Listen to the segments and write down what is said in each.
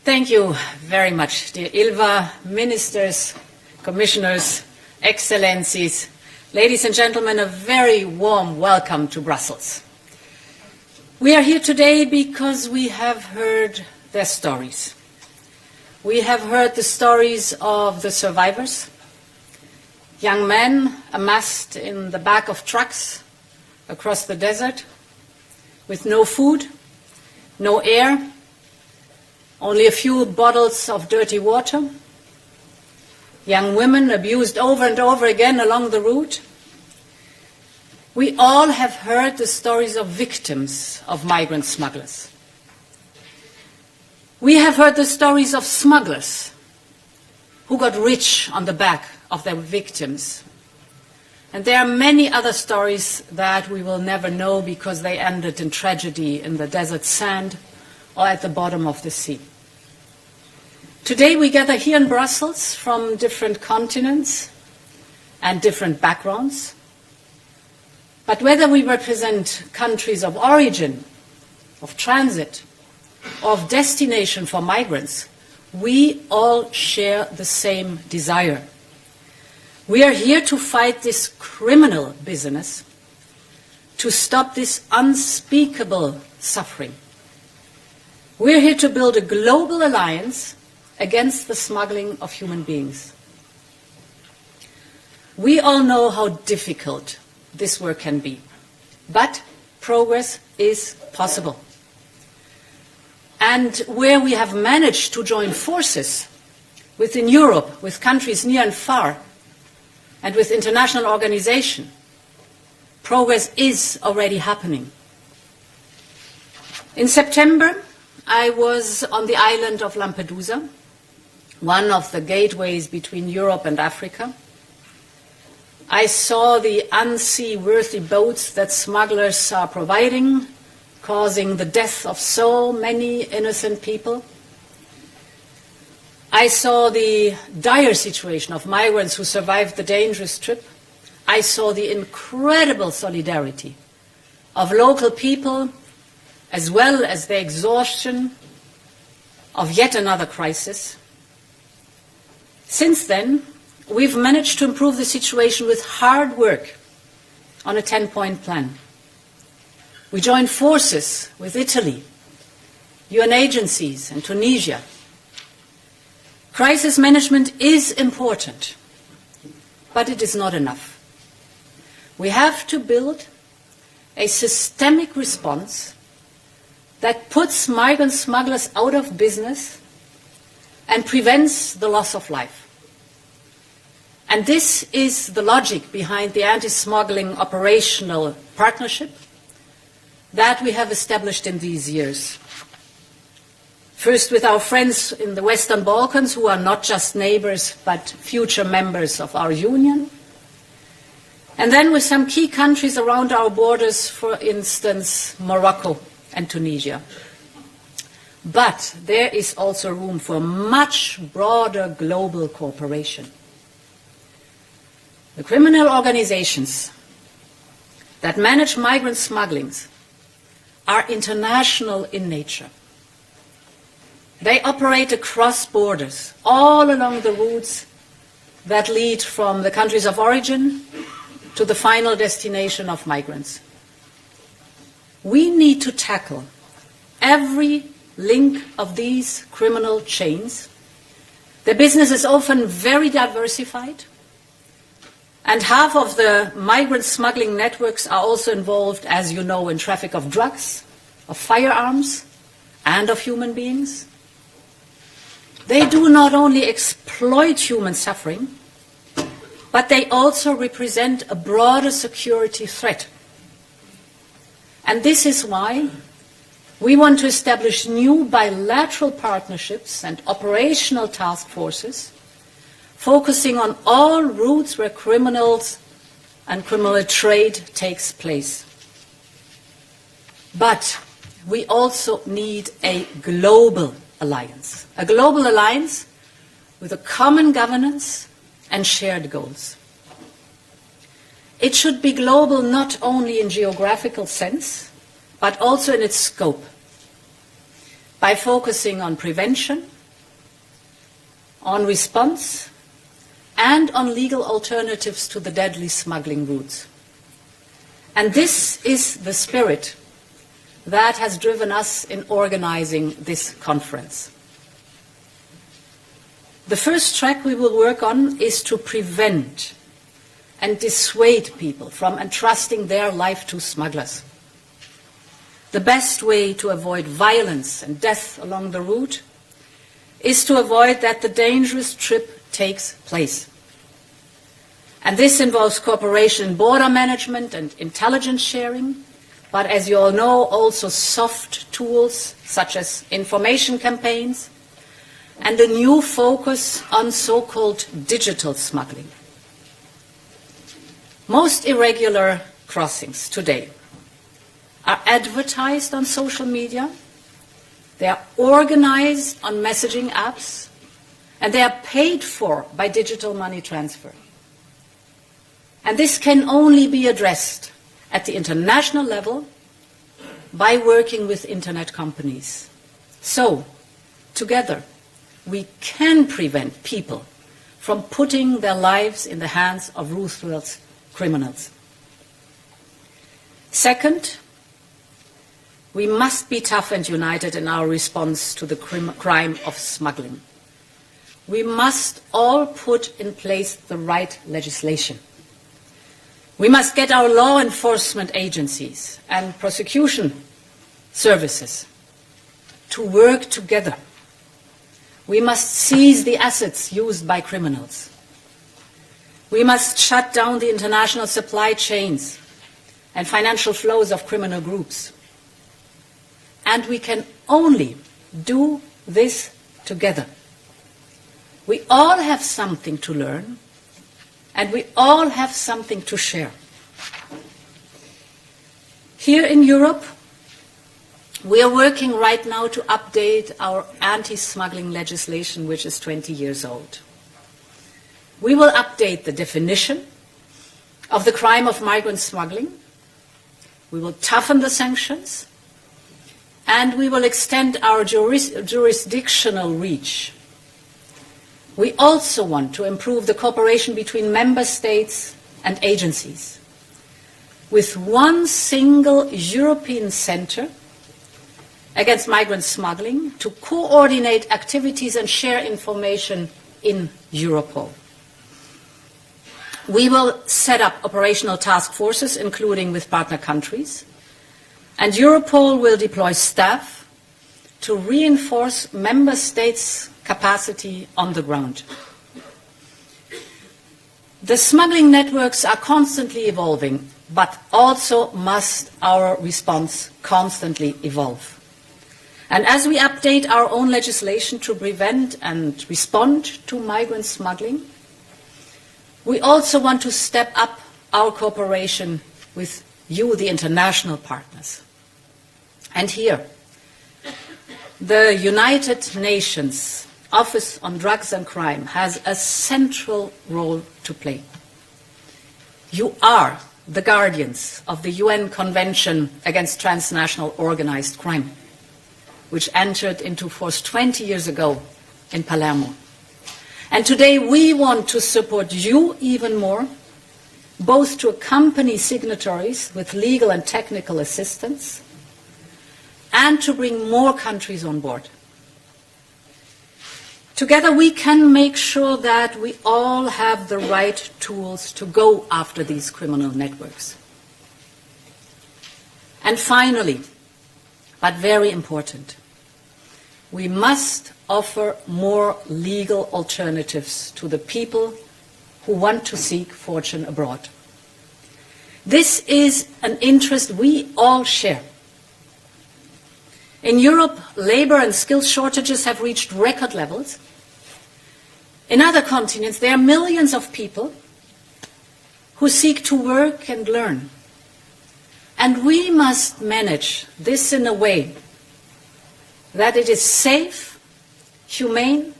Thank you very much, dear Ilva, ministers, commissioners, excellencies, ladies and gentlemen, a very warm welcome to Brussels. We are here today because we have heard their stories. We have heard the stories of the survivors, young men amassed in the back of trucks across the desert with no food, no air, only a few bottles of dirty water, young women abused over and over again along the route. We all have heard the stories of victims of migrant smugglers. We have heard the stories of smugglers who got rich on the back of their victims. And there are many other stories that we will never know because they ended in tragedy in the desert sand or at the bottom of the sea. Today we gather here in Brussels from different continents and different backgrounds. But whether we represent countries of origin, of transit, or of destination for migrants, we all share the same desire. We are here to fight this criminal business, to stop this unspeakable suffering. We're here to build a global alliance against the smuggling of human beings. We all know how difficult this work can be, but progress is possible. And where we have managed to join forces within Europe, with countries near and far, and with international organizations, progress is already happening. In September, I was on the island of Lampedusa, one of the gateways between Europe and Africa. I saw the unseaworthy boats that smugglers are providing, causing the death of so many innocent people. I saw the dire situation of migrants who survived the dangerous trip. I saw the incredible solidarity of local people, as well as the exhaustion of yet another crisis. Since then, we've managed to improve the situation with hard work on a 10-point plan. We joined forces with Italy, UN agencies, and Tunisia. Crisis management is important, but it is not enough. We have to build a systemic response that puts migrant smugglers out of business and prevents the loss of life. And this is the logic behind the anti-smuggling operational partnership that we have established in these years. First with our friends in the Western Balkans, who are not just neighbors but future members of our union. And then with some key countries around our borders, for instance, Morocco and Tunisia. But there is also room for much broader global cooperation. The criminal organizations that manage migrant smugglings are international in nature. They operate across borders, all along the routes that lead from the countries of origin to the final destination of migrants. We need to tackle every link of these criminal chains. Their business is often very diversified, and half of the migrant smuggling networks are also involved, as you know, in traffic of drugs, of firearms, and of human beings. They do not only exploit human suffering, but they also represent a broader security threat. And this is why we want to establish new bilateral partnerships and operational task forces, focusing on all routes where criminals and criminal trade takes place. But we also need a global alliance with a common governance and shared goals. It should be global not only in geographical sense, but also in its scope, by focusing on prevention, on response, and on legal alternatives to the deadly smuggling routes. And this is the spirit that has driven us in organizing this conference. The first track we will work on is to prevent and dissuade people from entrusting their life to smugglers. The best way to avoid violence and death along the route is to avoid that the dangerous trip takes place. And this involves cooperation in border management and intelligence sharing, but as you all know, also soft tools such as information campaigns and a new focus on so-called digital smuggling. Most irregular crossings today are advertised on social media, they are organized on messaging apps, and they are paid for by digital money transfer. And this can only be addressed at the international level by working with internet companies. So, together, we can prevent people from putting their lives in the hands of ruthless criminals. Second, we must be tough and united in our response to the crime of smuggling. We must all put in place the right legislation. We must get our law enforcement agencies and prosecution services to work together. We must seize the assets used by criminals. We must shut down the international supply chains and financial flows of criminal groups. And we can only do this together. We all have something to learn, and we all have something to share. Here in Europe, we are working right now to update our anti-smuggling legislation, which is 20 years old. We will update the definition of the crime of migrant smuggling. We will toughen the sanctions, and we will extend our jurisdictional reach. We also want to improve the cooperation between member states and agencies, with one single European centre against migrant smuggling to coordinate activities and share information in Europol. We will set up operational task forces, including with partner countries, and Europol will deploy staff to reinforce member states' capacity on the ground. The smuggling networks are constantly evolving, but also must our response constantly evolve. And as we update our own legislation to prevent and respond to migrant smuggling, we also want to step up our cooperation with you, the international partners. And here, the United Nations Office on Drugs and Crime has a central role to play. You are the guardians of the UN Convention Against Transnational Organized Crime, which entered into force 20 years ago in Palermo. And today we want to support you even more, both to accompany signatories with legal and technical assistance, and to bring more countries on board. Together we can make sure that we all have the right tools to go after these criminal networks. And finally, but very important, we must offer more legal alternatives to the people who want to seek fortune abroad. This is an interest we all share. In Europe, labor and skills shortages have reached record levels. In other continents, there are millions of people who seek to work and learn. And we must manage this in a way that it is safe, humane,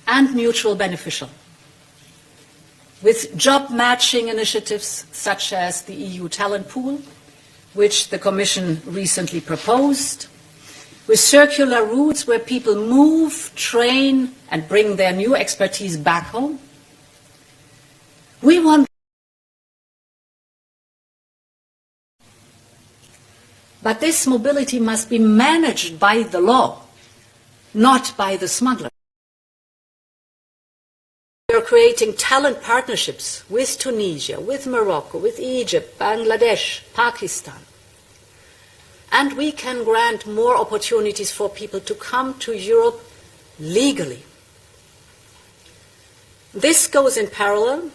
and mutually beneficial. With job matching initiatives such as the EU talent pool, which the Commission recently proposed, with circular routes where people move, train, and bring their new expertise back home. We want, but this mobility must be managed by the law, not by the smuggler. We are creating talent partnerships with Tunisia, with Morocco, with Egypt, Bangladesh, Pakistan. And we can grant more opportunities for people to come to Europe legally. This goes in parallel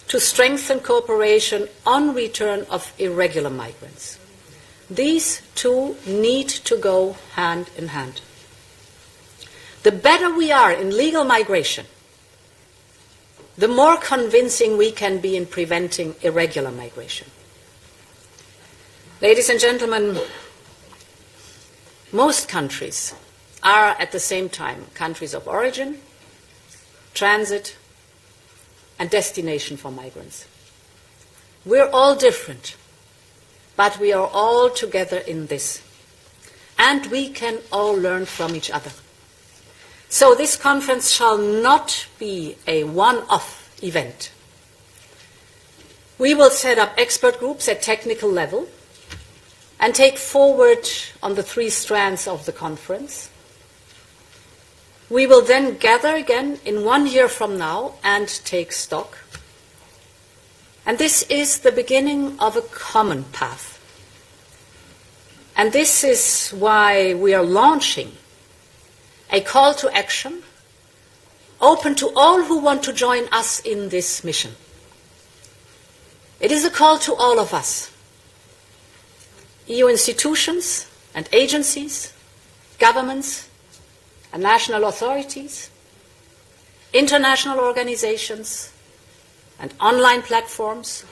to strengthen cooperation on return of irregular migrants. These two need to go hand in hand. The better we are in legal migration, the more convincing we can be in preventing irregular migration. Ladies and gentlemen, most countries are at the same time countries of origin, transit, and destination for migrants. We're all different, but we are all together in this. And we can all learn from each other. So this conference shall not be a one-off event. We will set up expert groups at technical level and take forward on the 3 strands of the conference. We will then gather again in 1 year from now and take stock. And this is the beginning of a common path. And this is why we are launching a call to action open to all who want to join us in this mission. It is a call to all of us, EU institutions and agencies, governments and national authorities, international organizations and online platforms.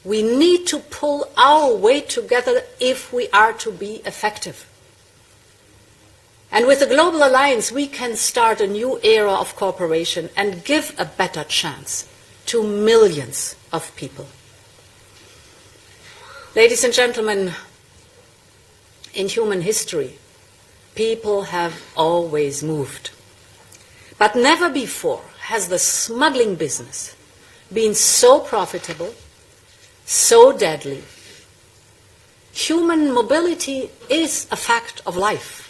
We need to pull our weight together if we are to be effective. And with the Global Alliance, we can start a new era of cooperation and give a better chance to millions of people. Ladies and gentlemen, in human history, people have always moved. But never before has the smuggling business been so profitable, so deadly. Human mobility is a fact of life.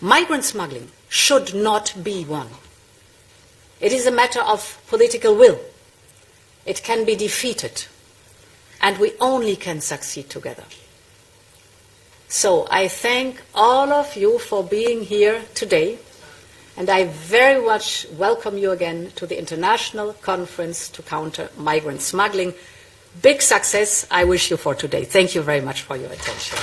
Migrant smuggling should not be one. It is a matter of political will. It can be defeated, and we only can succeed together. So I thank all of you for being here today, and I very much welcome you again to the International Conference to Counter Migrant Smuggling. Big success I wish you for today. Thank you very much for your attention.